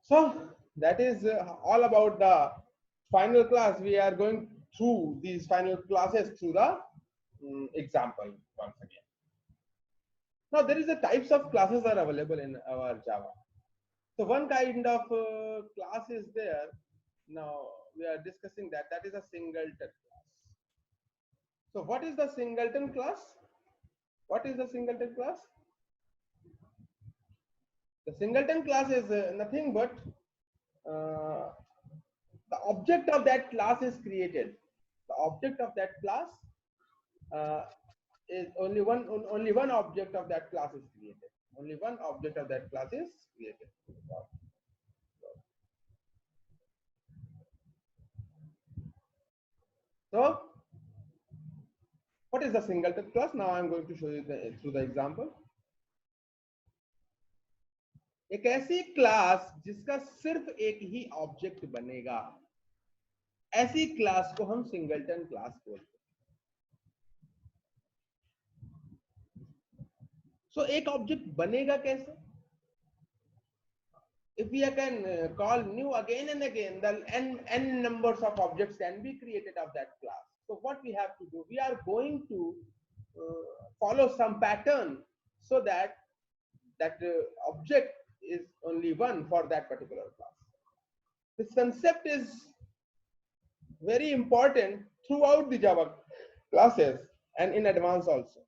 So that is all about the final class. We are going through these final classes through the example once again. Now there is a types of classes are available in our Java. So one kind of class is there. Now we are discussing that. That is a singleton class. So what is the singleton class? What is the singleton class? The singleton class is nothing but uh, the object of that class is created. The object of that class uh, is only one object of that class is created. Only one object of that class is created. So what is the singleton class? Now I am going to show you through the example. एक ऐसी class जिसका सिर्फ एक ही object बनेगा, ऐसी class को हम singleton class बोलते हैं. So एक ऑब्जेक्ट बनेगा कैसे? If we can call new again and again, the n numbers of objects can be created of that class. So what we have to do, we are going to follow some pattern so that that object is only one for that particular class. This concept is very important throughout the Java classes and in advance also.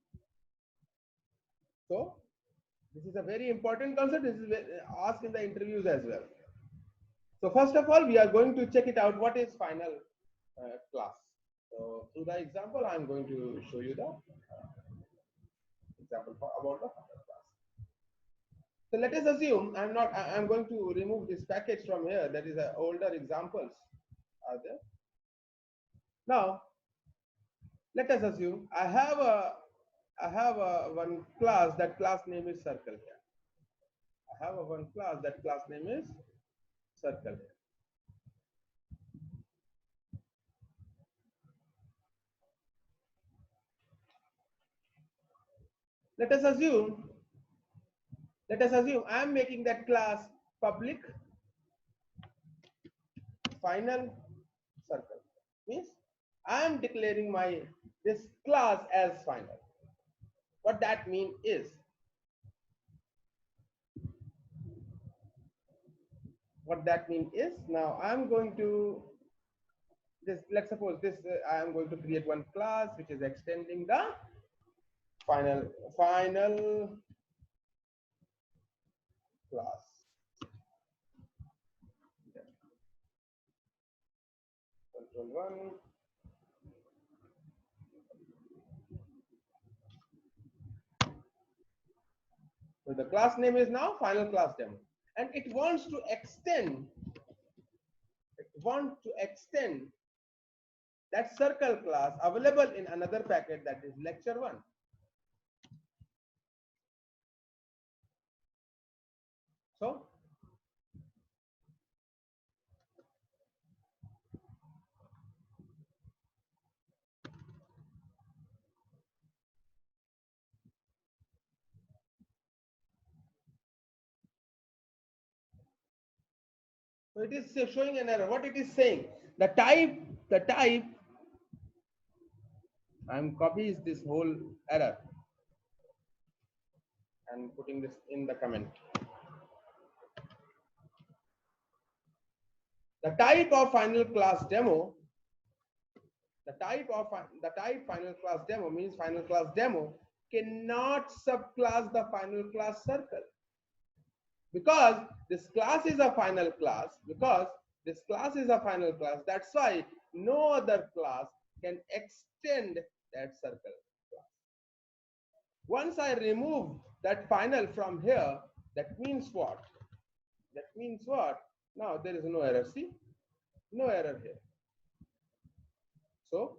So this is a very important concept. This is asked in the interviews as well. So first of all, we are going to check it out. What is final class? So through the example, I am going to show you the example about the final class. So let us assume I'm going to remove this package from here. That is older examples are there. Now let us assume I have a one class. That class name is circle here. I have a one class. That class name is circle here. Let us assume I am making that class public final circle. Means I am declaring this class as final. What that mean is, now I am going to this. Let's suppose this I am going to create one class which is extending the final class. Control 1. So the class name is now final class demo, and it wants to extend that circle class available in another packet, that is lecture 1. So it is showing an error. What it is saying, the type I'm copying this whole error and putting this in the comment. The type of final class demo, the type final class demo means final class demo cannot subclass the final class circle, because this class is a final class. That's why no other class can extend that circle class. Once I remove that final from here, that means what? Now there is no error. See, no error here. So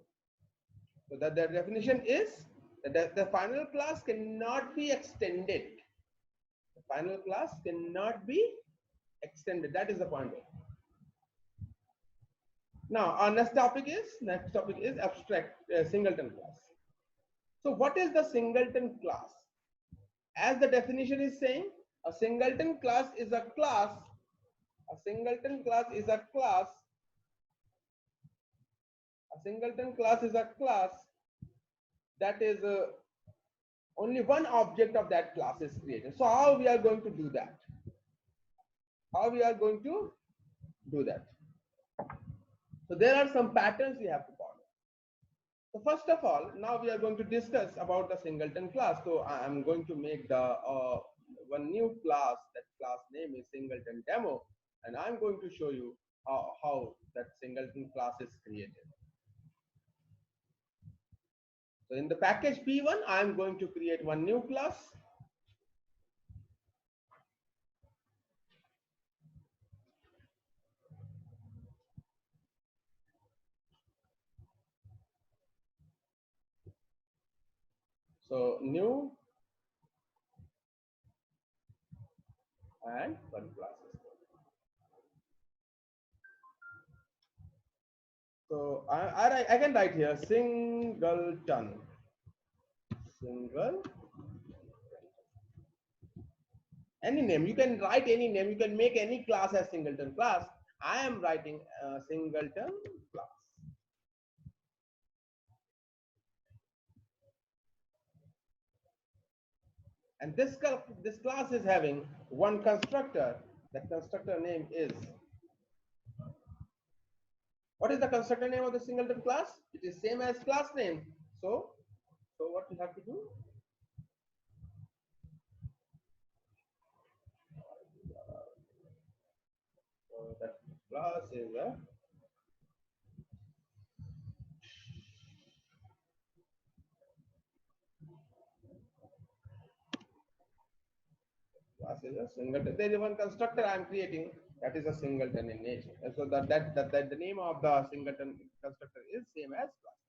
that the definition is that the final class cannot be extended. The final class cannot be extended. That is the point. Now our next topic is abstract singleton class. So what is the singleton class? As the definition is saying, a singleton class is a class A singleton class is a class. A singleton class is a class that is only one object of that class is created. So how we are going to do that? How we are going to do that? So there are some patterns we have to follow. So first of all, now we are going to discuss about the singleton class. So I am going to make the one new class. That class name is singleton demo, and I'm going to show you how that singleton class is created. So in the package P1, I'm going to create one new class. So new and one class. So I can write here singleton. Single. Any name, you can write any name, you can make any class as singleton class. I am writing singleton class. And this class is having one constructor. That constructor name is, what is the constructor name of the singleton class? It is same as class name. So what you have to do? So that class is a singleton. There is one constructor I am creating that is a singleton in nature. And so that the name of the singleton constructor is same as class.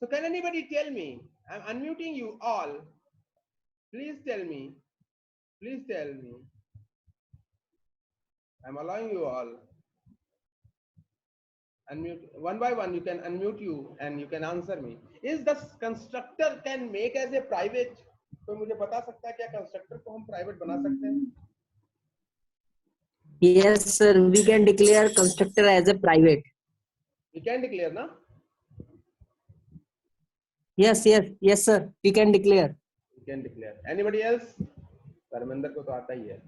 So can anybody tell me? I'm unmuting you all. Please tell me. Please tell me. I'm allowing you all. Unmute one by one. You can unmute you and you can answer me. Is the constructor can make as a private? तो मुझे बता सकता है क्या constructor को हम private बना सकते हैं? Yes, sir. We can declare constructor as a private. We can declare, na? Yes, sir. We can declare. We can declare. Anybody else? Dharmendra को तो आता ही है.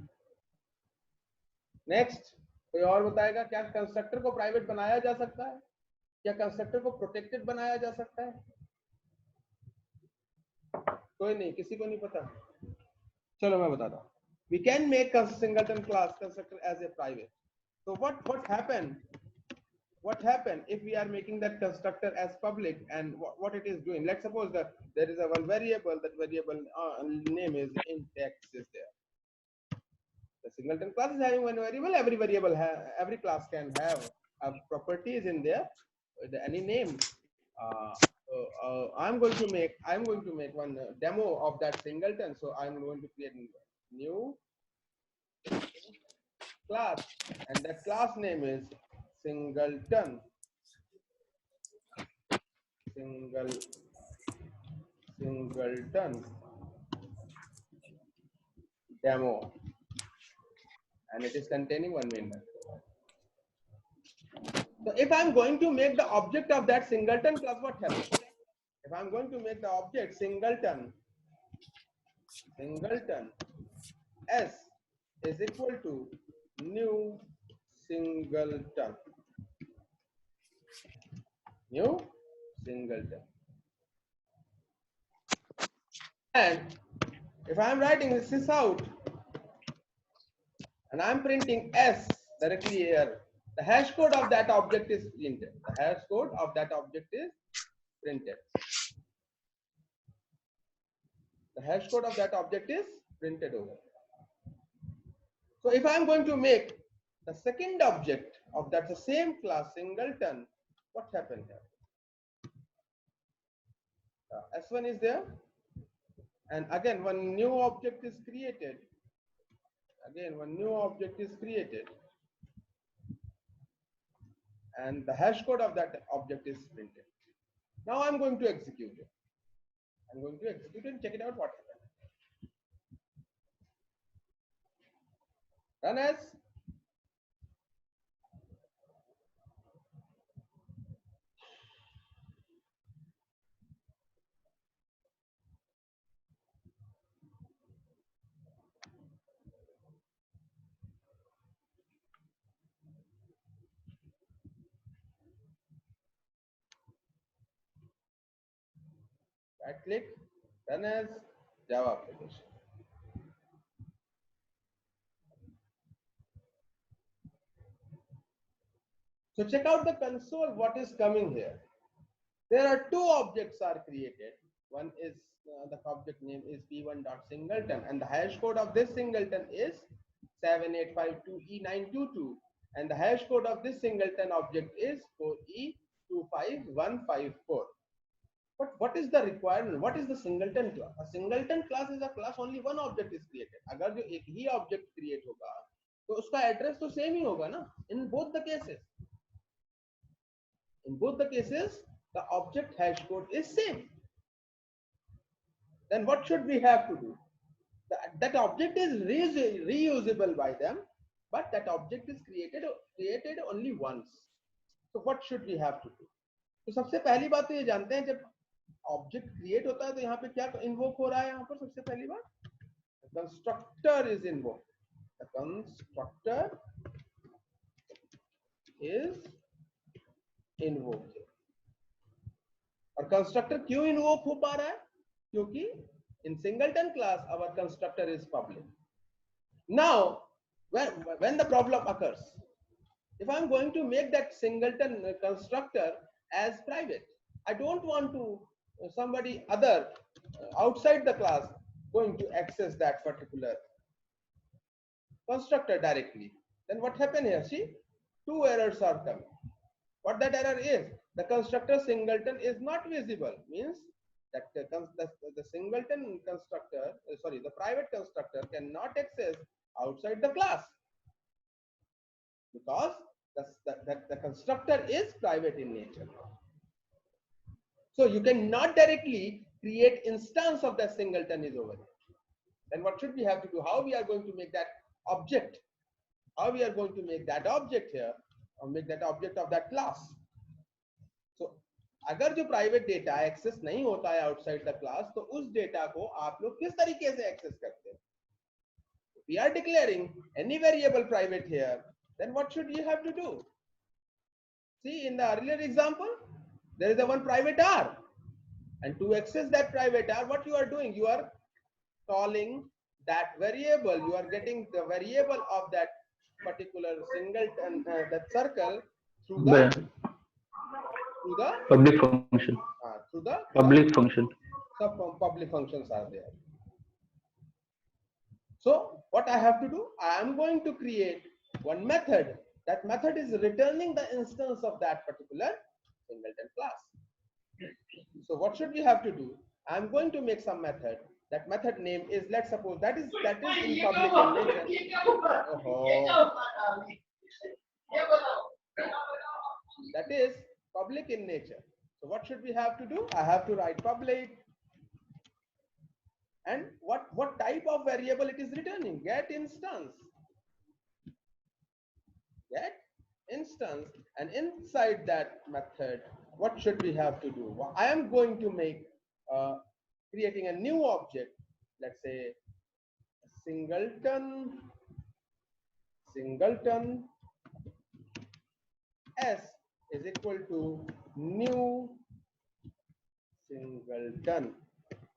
Next, कोई और बताएगा क्या कंस्ट्रक्टर को प्राइवेट बनाया जा सकता है? क्या कंस्ट्रक्टर को प्रोटेक्टेड बनाया जा सकता है? कोई नहीं, किसी को नहीं पता. चलो मैं बताता हूँ. We can make a singleton class constructor as a private. So what happened? What happened if we are making that constructor as public, and what it is doing? Let's suppose that there is a one variable. That variable name is int x is there. The singleton class is having one variable. Every class can have properties in there with any name. I'm going to make one demo of that singleton. So I'm going to create a new class, and that class name is singleton. Singleton demo, and it is containing one main method. So if I'm going to make the object of that singleton class, what happens? If I'm going to make the object singleton s is equal to new singleton. And if I'm writing this out and I'm printing s directly here, the hash code of that object is printed. The hash code of that object is printed. The hash code of that object is printed over. So if I'm going to make the second object of that the same class singleton, what happened here? S1 is there, and again one new object is created. And the hash code of that object is printed. Now I'm going to execute it. I'm going to execute it and check it out what happened. run as. Right click, run as Java application. So check out the console, what is coming here. There are two objects are created. One is the object name is p1.singleton, and the hash code of this singleton is 7852E922, and the hash code of this singleton object is 4E25154. But what is the requirement? What is the singleton class? A singleton class is a class only one object is created. अगर जो एक ही object create होगा, तो उसका address तो same ही होगा ना? In both the cases. In both the cases, the object hash code is same. Then what should we have to do? That object is reusable by them, but that object is created only once. So what should we have to do? तो सबसे पहली बात तो ये जानते हैं, जब object create होता है तो यहाँ पे क्या इन्वोक हो रहा है? यहाँ पर सबसे पहली बात constructor is invoke. The constructor is invoke. और कंस्ट्रक्टर क्यों इन्वोक हो पा रहा है? क्योंकि in singleton class our constructor is public. Now when the problem occurs, if I'm going to make that singleton constructor as private, I don't want to somebody other outside the class going to access that particular constructor directly. Then what happened here? See, two errors are coming. What that error is? The constructor singleton is not visible, means that the singleton constructor, the private constructor cannot access outside the class, because the constructor is private in nature. So you cannot directly create instance of that singleton is over here. Then what should we have to do? How we are going to make that object? How we are going to make that object here, or make that object of that class? So अगर जो private data access नहीं होता है outside the class, तो उस data को आप लोग किस तरीके से एक्सेस करते हैं? We are declaring any variable private here, then what should you have to do? See, in the earlier example, there is a one private R, and to access that private R, what you are doing? You are calling that variable. You are getting the variable of that particular singleton, that circle, through the public function. Through the public function. Some public functions are there. So what I have to do? I am going to create one method. That method is returning the instance of that particular singleton class. So what should we have to do? I am going to make some method. That method name is, let's suppose that is in public in nature. That is public in nature. So what should we have to do? I have to write public. And what type of variable it is returning? Get instance. Get instance. And inside that method, what should we have to do? I am going to make creating a new object. Let's say singleton s is equal to new singleton.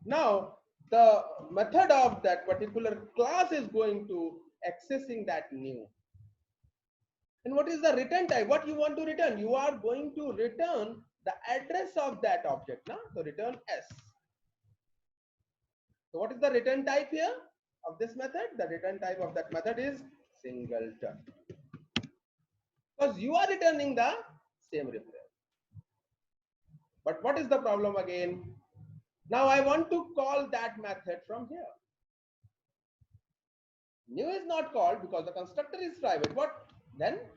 Now the method of that particular class is going to accessing that new. And what is the return type? What you want to return? You are going to return the address of that object. Now, so return s. So what is the return type here of this method? The return type of that method is singleton, because you are returning the same reference. But what is the problem again? Now I want to call that method from here. New is not called because the constructor is private. What then?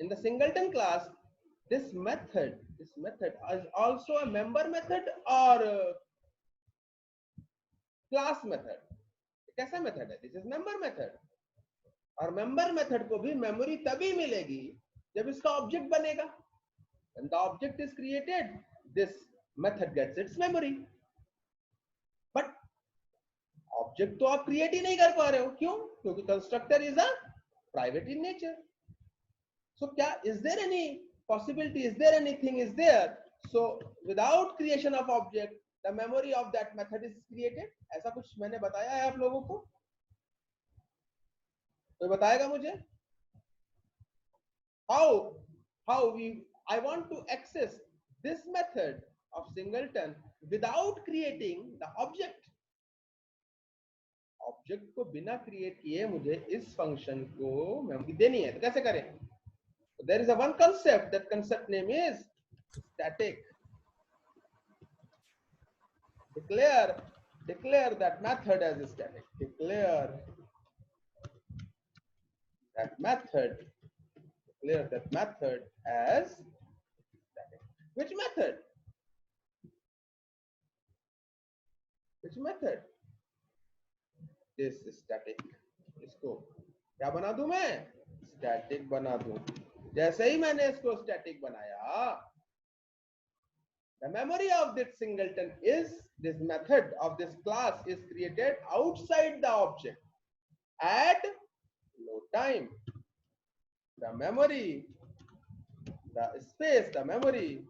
In the singleton class, this method is also a member method or a class method. कैसा method है? This is member method. A और member method को भी memory तभी मिलेगी जब इसका object बनेगा. When the object is created, this method gets its memory. But object तो आप क्रिएट ही नहीं कर पा रहे हो. क्यों? क्योंकि constructor is a private in nature. So क्या is there any possibility, is there anything is there, so without creation of object the memory of that method is created? ऐसा कुछ मैंने बताया है आप लोगों को? कोई बताएगा मुझे? how we I want to access this method of singleton without creating the object. Object को बिना क्रिएट किए मुझे इस फंक्शन को मेमोरी देनी है, तो कैसे करें? There is a one concept, that concept name is static. Declare that method as static. Declare that method as static. Which method? This is static. इसको क्या बना दूं मैं? स्टैटिक बना दूं. जैसे ही मैंने इसको स्टैटिक बनाया, the memory of this singleton is, this method of this class is created outside the object at load time. The memory, the space, the memory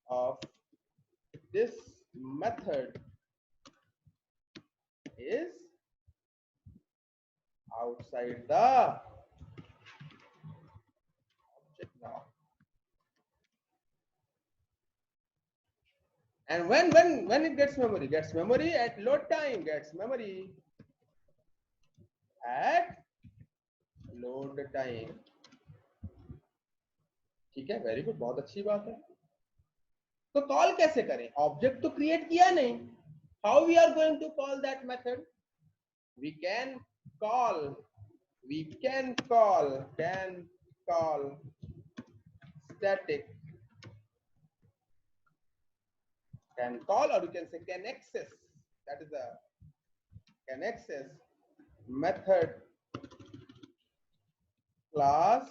of this method is outside the object now. And when it gets memory at load time, gets memory at load time. ठीक है, very good, बहुत अच्छी बात है. तो call कैसे करें? Object तो क्रिएट किया नहीं. How we are going to call that method? We can call static, can call, or you can say can access. That is a can access method class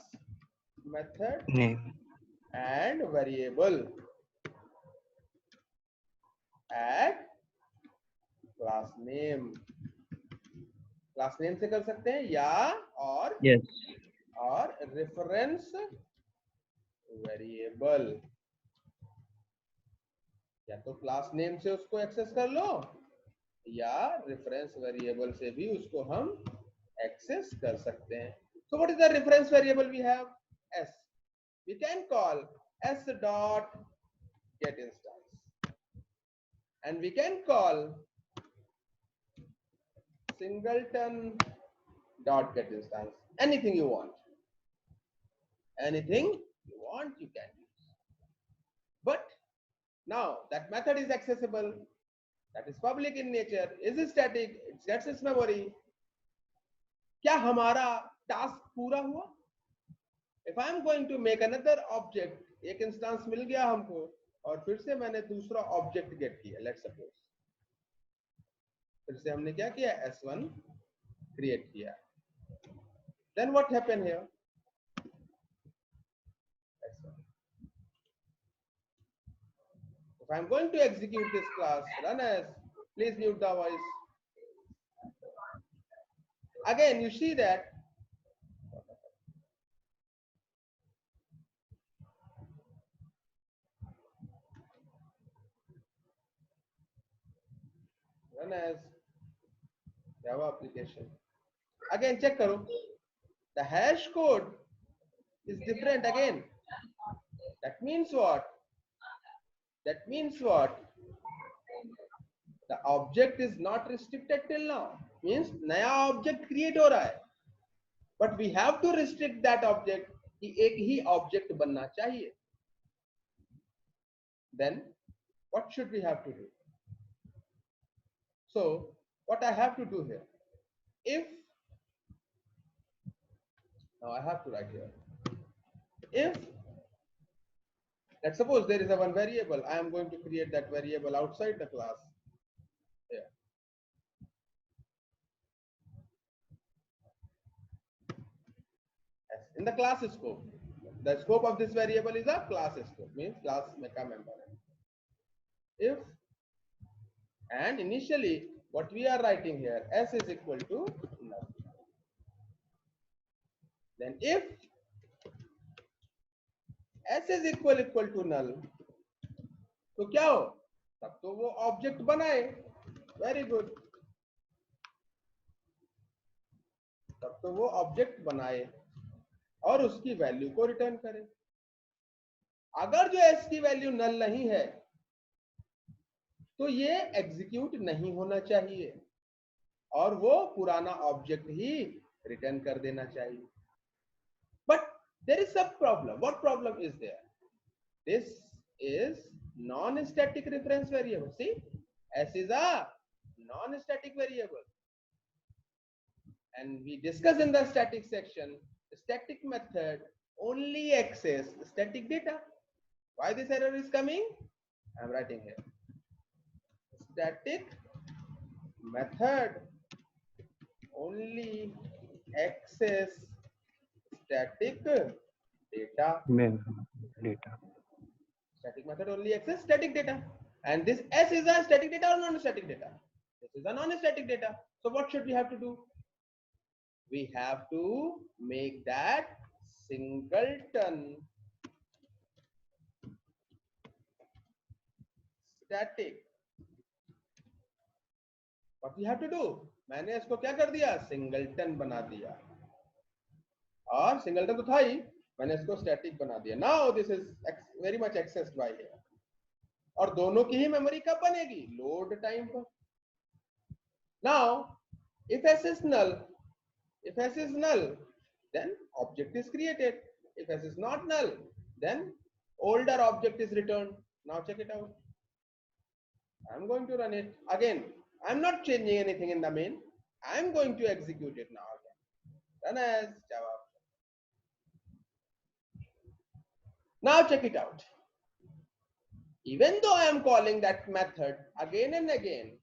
method name and variable at class name. Class name से कर सकते हैं या और reference variable, या तो class name से उसको एक्सेस कर लो या रेफरेंस वेरिएबल से भी उसको हम एक्सेस कर सकते हैं. So what is the reference variable we have? s. We can call s dot get instance, and we can call singleton dot get instance. Anything you want you can use. But now that method is accessible, that is public in nature, is static, it gets its memory. क्या हमारा task पूरा हुआ? If I am going to make another object, एक instance मिल गया हमको और फिर से मैंने दूसरा ऑब्जेक्ट गेट किया, लेट्स सपोज. फिर से हमने क्या किया? S1 क्रिएट किया. Then what happened here? S1. If I am going to execute this class, run as, please mute the voice. Again, you see that run as Java application. Again, check karo. The hash code is different again. That means what? The object is not restricted till now. Means नया object create हो रहा है. But we have to restrict that object कि एक ही object बनना चाहिए. Then what should we have to do? So what I have to do here? If now I have to write here. If let's suppose there is a one variable, I am going to create that variable outside the class. Here. in the class scope. The scope of this variable is a class scope, means class का member है. If, and initially what we are writing here, s is equal to null. Then if s is equal to null, तो क्या हो, तब तो वो object बनाए. Very good. तब तो वो ऑब्जेक्ट बनाए और उसकी वैल्यू को रिटर्न करे. अगर जो s की वैल्यू नल नहीं है तो ये एग्जीक्यूट नहीं होना चाहिए और वो पुराना ऑब्जेक्ट ही रिटर्न कर देना चाहिए. But there is some problem. What problem is there? This is non static reference variable. See, s is a non static variable, and we discussed in the static section, static method only access static data. Why this error is coming? I am writing here. Static method only access static data. Data. Static method only access static data. And this s is a static data or non-static data? This is a non-static data. So what should we have to do? We have to make that singleton static. What we have to do? मैंने इसको क्या कर दिया, singleton बना दिया. और singleton तो था ही, मैंने इसको स्टैटिक बना दिया. Now this is very much accessed by here. और दोनों की ही मेमोरी कब बनेगी? लोड टाइम पर. Now if s is null, then object is created. If s is not null, then older object is returned. Now check it out. I'm going to run it again. I'm not changing anything in the main. I'm going to execute it now again. Run as Java. Now check it out. Even though I am calling that method again and again,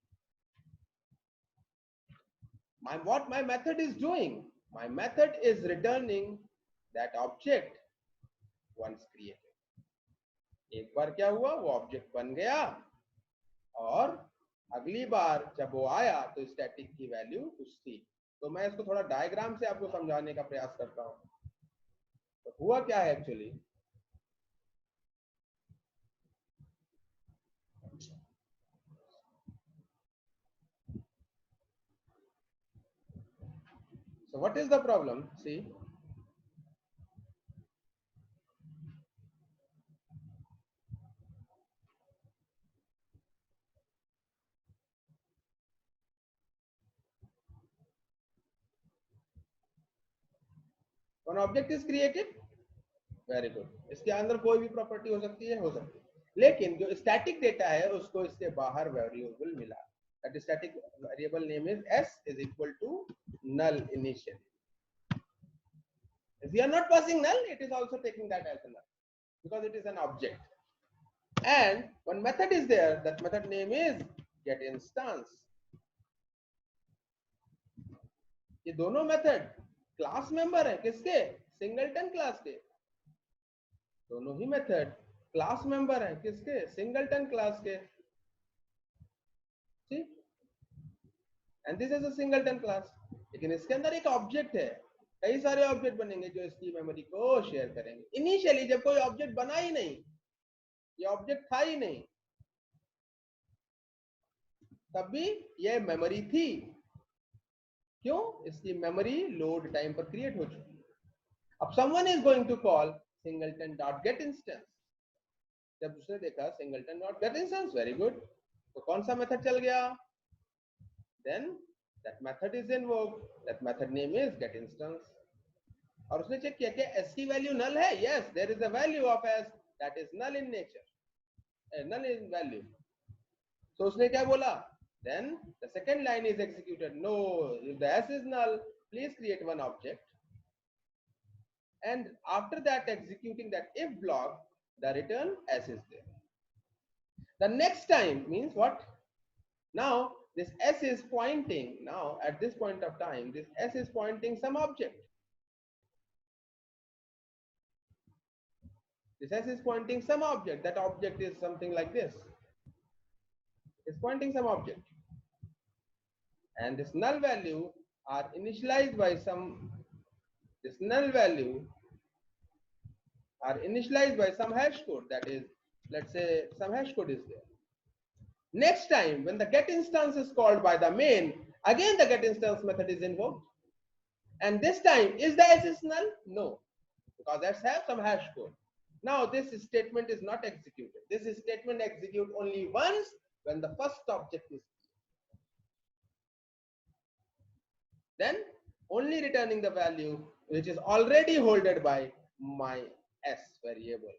what my method is doing, my method is returning that object once created. एक बार क्या हुआ, वो object बन गया और अगली बार जब वो आया तो स्टैटिक की वैल्यू कुछ थी. तो मैं इसको थोड़ा डायग्राम से आपको समझाने का प्रयास करता हूं. तो हुआ क्या है actually, so what is the problem? See, one object is created. Very good. इसके अंदर कोई भी प्रॉपर्टी हो सकती है, लेकिन जो स्टैटिक डेटा है उसको इसके बाहर वेरिएबल मिला. That static variable name is s is equal to null initially. If we are not passing null, it is also taking that as a null because it is an object. And one method is there, that method name is get instance. ये दोनों method class member है किसके? Singleton class के. दोनों ही method class member है किसके? Singleton class के. See? And this is a singleton class. लेकिन इसके अंदर एक ऑब्जेक्ट है. कई सारे ऑब्जेक्ट बनेंगे जो इसकी मेमोरी को शेयर करेंगे. इनिशियली जब कोई ऑब्जेक्ट बना ही नहीं, ये ऑब्जेक्ट था ही नहीं, तब भी ये मेमोरी थी. क्यों? इसकी मेमोरी लोड टाइम पर क्रिएट हो चुकी. अब someone is going to call singleton dot get instance. जब उसने देखा singleton dot get instance, very good. तो कौन सा मेथड चल गया? Then that method is invoked. That method name is get instance. और उसने चेक किया कि s की वैल्यू null है. Yes, there is a value of s that is null in nature, null in value. So उसने क्या बोला? Then the second line is executed. No, if the s is null, please create one object. And after that, executing that if block, the return s is there. The next time means what? Now this s is pointing. Now at this point of time, this s is pointing some object. This S is pointing some object. That object is something like this. It's pointing some object. And this null value are initialized by some, this null value are initialized by some hash code. That is, let's say some hash code is there. Next time when the get instance is called by the main, again the get instance method is invoked. And this time, is the S is null? No, because S have some hash code. Now this statement is not executed. This statement execute only once when the first object is, then only returning the value which is already holded by my S variable.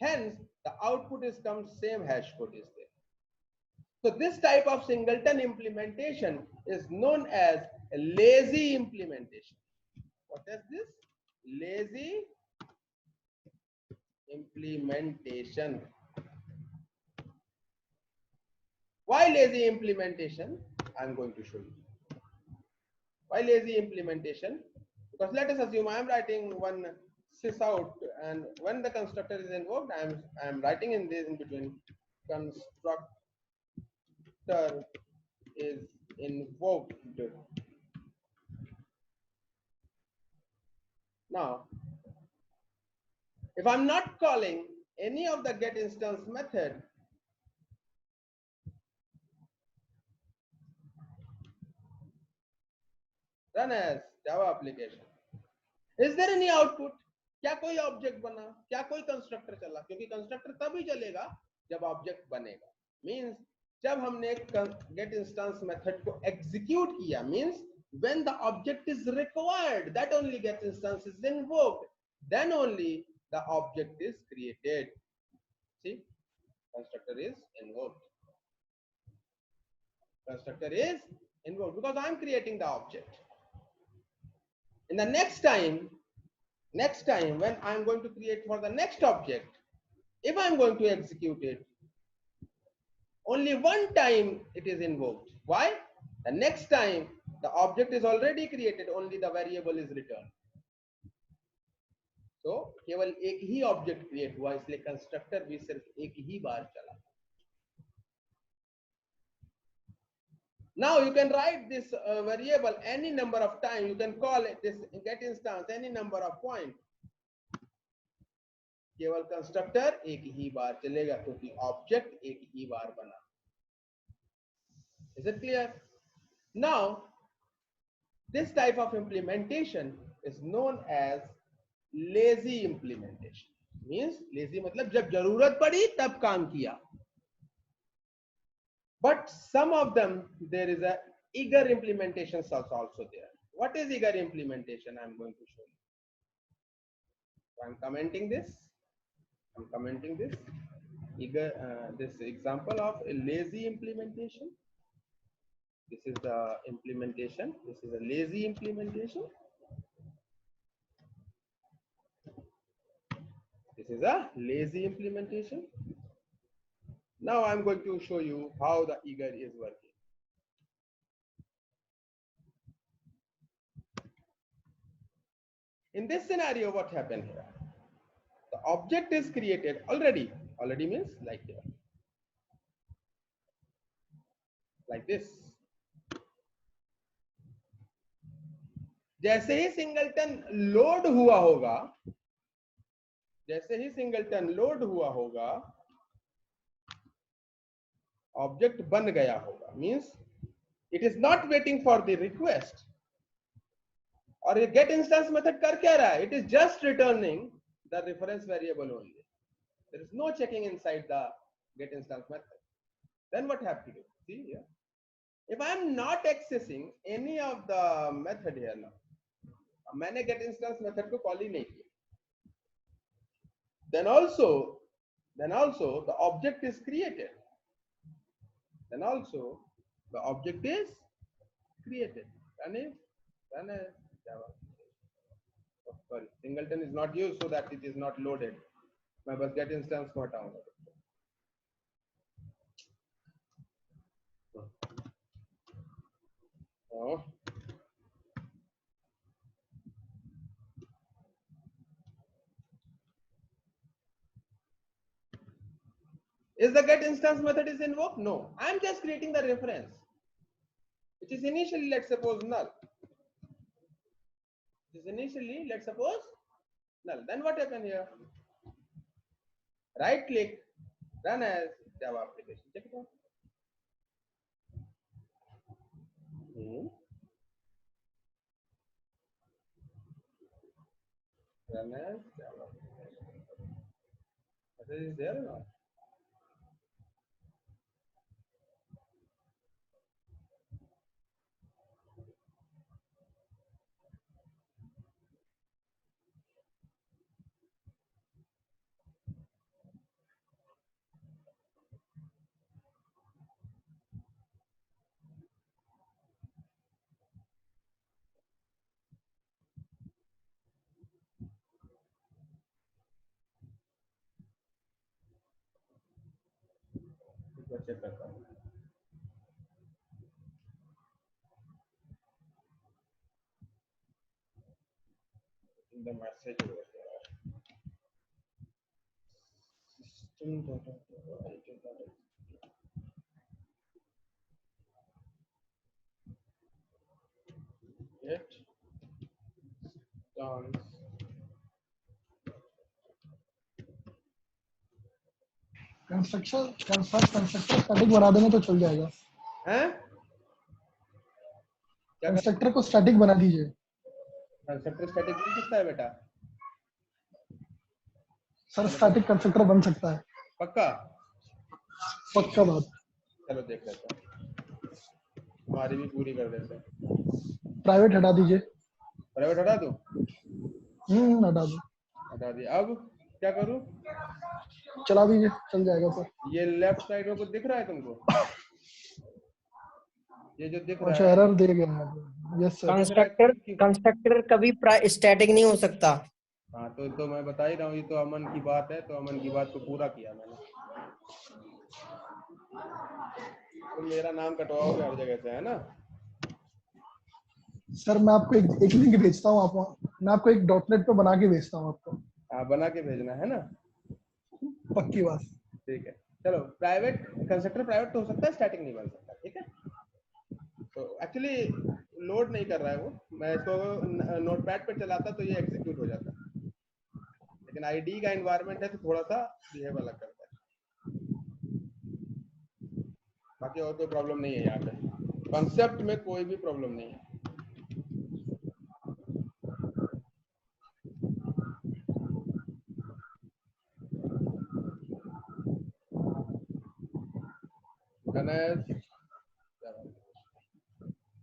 Hence, the output is come same hash code is there. So this type of singleton implementation is known as a lazy implementation. What is this? Lazy implementation. Why lazy implementation? I'm going to show you. Why lazy implementation? Because let us assume I am writing one sys out, and when the constructor is invoked, I am writing in this in between constructor is invoked. Now, if I'm not calling any of the get instance method, run as Java application, is there any output? क्या कोई object बना, क्या कोई constructor चला? क्योंकि constructor तभी चलेगा जब ऑब्जेक्ट बनेगा. मींस जब हमने गेट इंस्टेंस मेथड को एग्जीक्यूट किया, means when the object is required, that only get instance is invoked, then only the object is created. See, constructor is invoked. Constructor is invoked because I am creating the object. In the next time when I am going to create for the next object, if I am going to execute it, only one time it is invoked. Why? The next time the object is already created, only the variable is returned. So केवल एक ही object create हुआ, इसलिए constructor भी सिर्फ एक ही बार चला. Now you can write this variable any number of times. You can call it this get instance any number of point. केवल constructor एक ही बार चलेगा क्योंकि ऑब्जेक्ट एक ही बार बना. Is it clear? Now this type of implementation is known as lazy implementation. Means lazy मतलब जब जरूरत पड़ी तब काम किया. But some of them there is a eager implementation also there. What is eager implementation? I'm going to show you. So I'm commenting this. Eager this example of a lazy implementation. This is the implementation. This is a lazy implementation. This is a lazy implementation. Now I'm going to show you how the eager is working. In this scenario, what happened here? The object is created already. Already means like here. Like this. जैसे ही singleton load हुआ होगा, जैसे ही singleton load हुआ होगा, object बन गया होगा. Means it is not waiting for the request. और ये गेट इंस्टेंस मेथड कर क्या रहा है? It is just returning the reference variable only. There is no checking inside the get instance method. Then what have to do? See here, if I am not accessing any of the method here now, मैंने gate instance method को call ही नहीं किया, then also the object is created. Run as Java. Oh, sorry, singleton is not used so that it is not loaded. मैं बस get instance को हटाऊंगा. Oh. Is the get instance method is invoked? No, I am just creating the reference, which is initially, let's suppose, null. This is initially, let's suppose, null. Then what happened here? Right click, run as Java application. Check it out. Run as Java application. Message is there or not? Check करता हूँ. The message over there. Get dance. Constructor static बना देना तो चल जाएगा. हैं? Constructor को static बना दीजिए. कंस्ट्रक्टर स्टैटिक बन सकता है बेटा? सर स्टैटिक कंस्ट्रक्टर बन सकता है. पक्का? पक्का बात. चलो देख लेते हैं. हमारी भी पूरी कर देते हैं. प्राइवेट हटा दीजिए. प्राइवेट हटा दूं? हटा दो. हटा दिया. अब क्या करूं? चला दीजिए, चल जाएगा सर. ये लेफ्ट साइड में कुछ दिख रहा है तुमको? ये जो दिख रहा अच्छा है, एरर दे गया है. Yes sir. कंस्ट्रक्टर कभी स्टैटिक नहीं हो सकता. हाँ तो मैं बता ही रहा हूँ. ये तो अमन की बात है, तो अमन की बात को पूरा किया मैंने. तो मेरा नाम कटवाओगे हर जगह से, है ना? सर मैं आपको एक लिंक भेजता हूँ. मैं आपको एक .NET पे बना के भेजता हूँ आपको. हाँ बना के भेजना है ना. पक्की बात. ठीक है. चलो, प्राइवेट कंस्ट्रक्टर प्राइवेट तो हो सकता है, स्टैटिक नहीं बन सकता. ठीक है. तो एक्चुअली लोड नहीं कर रहा है वो. मैं इसको नोटपैड पे चलाता तो ये एग्जीक्यूट हो जाता, लेकिन आईडी का एनवायरनमेंट है तो थोड़ा सा बिहेव अलग करता है. बाकी और कोई प्रॉब्लम नहीं है यहाँ पे. कॉन्सेप्ट में कोई भी प्रॉब्लम नहीं है.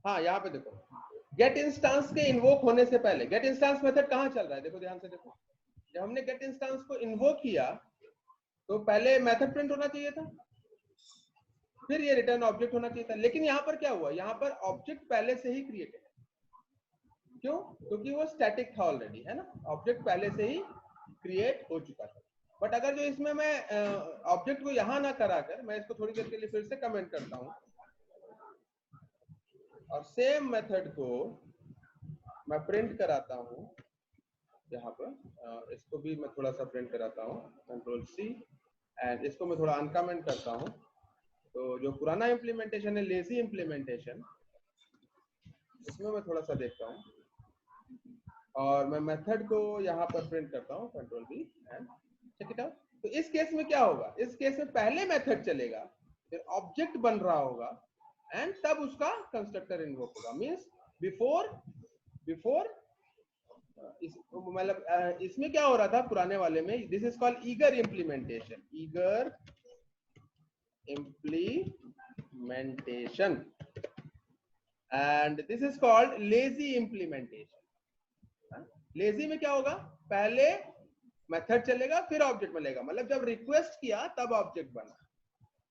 हाँ यहाँ पे देखो, गेट इंस्टेंस के इन्वोक होने से पहले गेट इंस्टेंस मेथड कहाँ चल रहा है? देखो ध्यान से देखो. जब हमने गेट इंस्टेंस को इन्वोक किया तो पहले मेथड प्रिंट होना चाहिए था, फिर ये रिटर्न ऑब्जेक्ट होना चाहिए था. लेकिन यहाँ पर क्या हुआ? यहाँ पर ऑब्जेक्ट पहले से ही क्रिएटेड है. क्यों? क्योंकि वो स्टैटिक था ऑलरेडी, है ना. ऑब्जेक्ट पहले से ही क्रिएट हो चुका था. बट अगर जो इसमें मैं ऑब्जेक्ट को यहाँ ना कराकर मैं इसको थोड़ी देर के लिए फिर से कमेंट करता हूँ और सेम मेथड को मैं प्रिंट कराता हूँ यहाँ पर. इसको भी मैं थोड़ा सा प्रिंट कराता हूँ, Ctrl+C, एंड इसको मैं थोड़ा अनकमेंट करता हूँ. तो जो पुराना इम्प्लीमेंटेशन है, लेजी इम्प्लीमेंटेशन, इसमें मैं थोड़ा सा देखता हूँ और मैं मेथड को यहाँ पर प्रिंट करता हूँ, Ctrl+V and check it out. तो इस केस में क्या होगा? इस केस में पहले मेथड चलेगा, फिर ऑब्जेक्ट बन रहा होगा एंड तब उसका कंस्ट्रक्टर इन्वोक होगा. मींस बिफोर मतलब इसमें क्या हो रहा था पुराने वाले में? This is called eager implementation. Eager implementation and this is called lazy implementation. Lazy में क्या होगा? पहले मेथड चलेगा फिर ऑब्जेक्ट मिलेगा. मतलब जब रिक्वेस्ट किया तब ऑब्जेक्ट बना.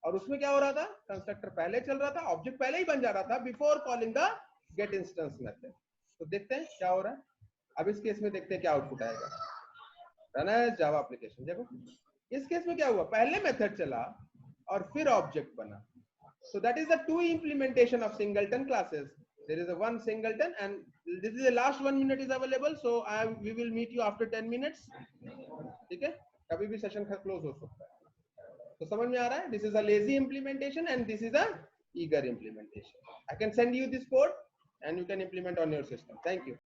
और उसमें क्या हो रहा था? कंस्ट्रक्टर पहले चल रहा था, ऑब्जेक्ट पहले ही बन जा रहा था before calling the get instance method. तो देखते हैं क्या हो रहा है. अब इस केस में देखते हैं क्या आउटपुट आएगा. Run as Java application. देखो इस केस में क्या हुआ? पहले मेथड चला और फिर ऑब्जेक्ट बना. So that is the two implementation of singleton classes. There is a one singleton and this is the last 1 minute is available. So we will meet you after 10 minutes. ठीक है? कभी भी session close हो सकता है. तो समझ में आ रहा है? This is a lazy implementation and this is a eager implementation. I can send you this code and you can implement on your system. Thank you.